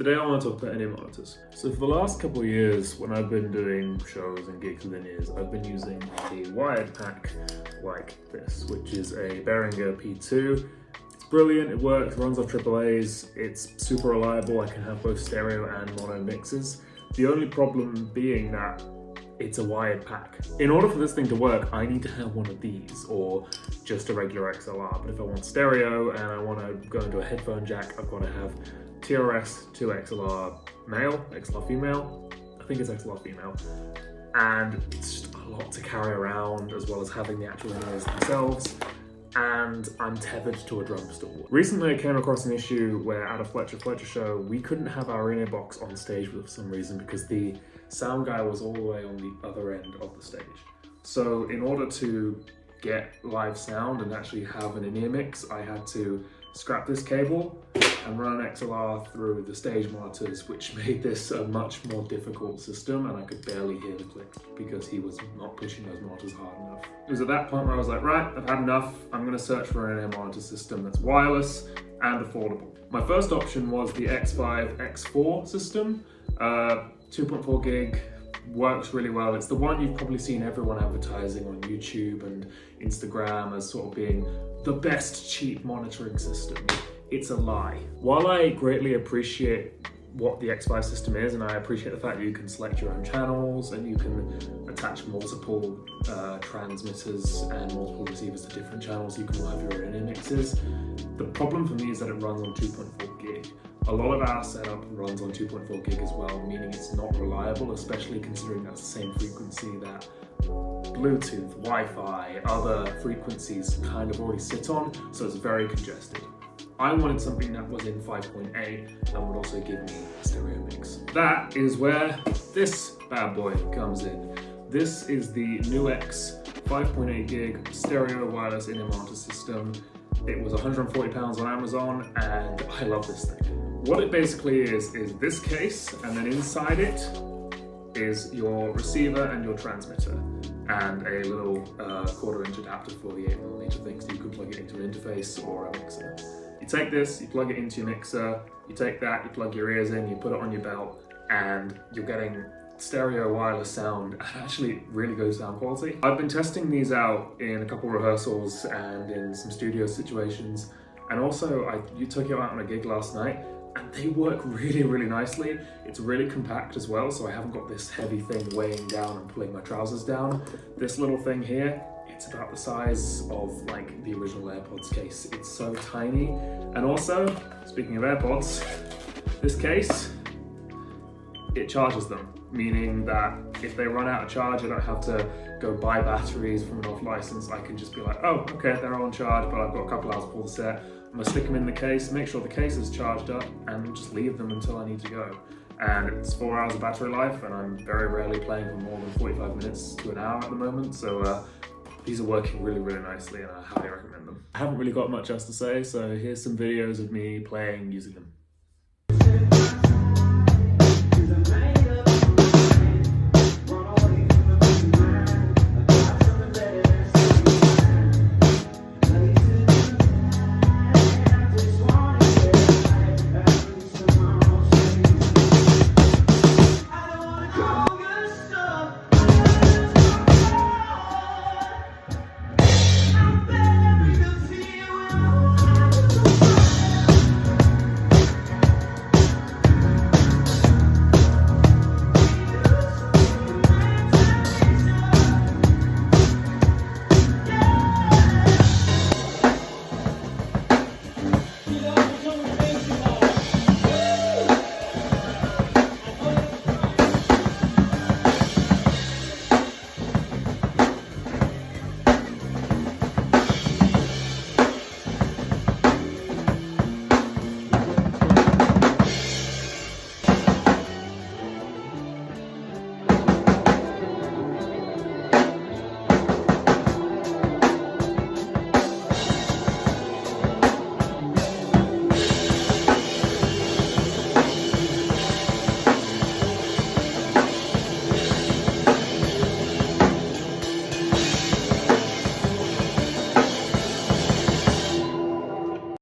Today I want to talk about in-ear monitors. So for the last couple of years, when I've been doing shows and gigs with in-ears, I've been using a wired pack like this, which is a Behringer P2. It's brilliant, it works, runs off AAAs, it's super reliable, I can have both stereo and mono mixes. The only problem being that it's a wired pack. In order for this thing to work, I need to have one of these or just a regular XLR. But if I want stereo and I want to go into a headphone jack, I've got to have TRS to XLR male, XLR female. I think it's XLR female. And it's just a lot to carry around, as well as having the actual in-ears themselves. And I'm tethered to a drum stool. Recently I came across an issue where at a Fletcher show, we couldn't have our in-ear box on stage for some reason because the sound guy was all the way on the other end of the stage. So in order to get live sound and actually have an in-ear mix, I had to scrap this cable and run an XLR through the stage monitors, which made this a much more difficult system, and I could barely hear the click because he was not pushing those monitors hard enough. It was at that point where I was like, right, I've had enough. I'm gonna search for an in-ear monitor system that's wireless and affordable. My first option was the X5 X4 system. 2.4 gig, works really well. It's the one you've probably seen everyone advertising on YouTube and Instagram as sort of being the best cheap monitoring system. It's a lie. While I greatly appreciate what the X5 system is, and I appreciate the fact that you can select your own channels and you can attach multiple transmitters and multiple receivers to different channels, you can all have your own in-ear mixes. The problem for me is that it runs on 2.4 gig. A lot of our setup runs on 2.4 gig as well, meaning it's not reliable, especially considering that's the same frequency that Bluetooth, Wi-Fi, other frequencies kind of already sit on, so it's very congested. I wanted something that was in 5.8 and would also give me a stereo mix. That is where this bad boy comes in. This is the NUX 5.8 gig stereo wireless in-ear monitor system. It was £140 on Amazon and I love this thing. What it basically is this case, and then inside it is your receiver and your transmitter, and a little 1/4 inch adapter for the 8mm thing, so you can plug it into an interface or a mixer. You take this, you plug it into your mixer, you take that, you plug your ears in, you put it on your belt, and you're getting stereo wireless sound, and actually really good sound quality. I've been testing these out in a couple rehearsals and in some studio situations, and also you took it out on a gig last night, and they work really, really nicely. It's really compact as well, so I haven't got this heavy thing weighing down and pulling my trousers down. This little thing here, it's about the size of like the original AirPods case. It's so tiny. And also, speaking of AirPods, this case, it charges them, meaning that if they run out of charge, I don't have to go buy batteries from an off license. I can just be like, oh, okay, they're on charge, but I've got a couple hours before the set. I'm gonna stick them in the case, make sure the case is charged up, and just leave them until I need to go. And it's 4 hours of battery life, and I'm very rarely playing for more than 45 minutes to an hour at the moment, so these are working really, really nicely, and I highly recommend them. I haven't really got much else to say, so here's some videos of me playing using them.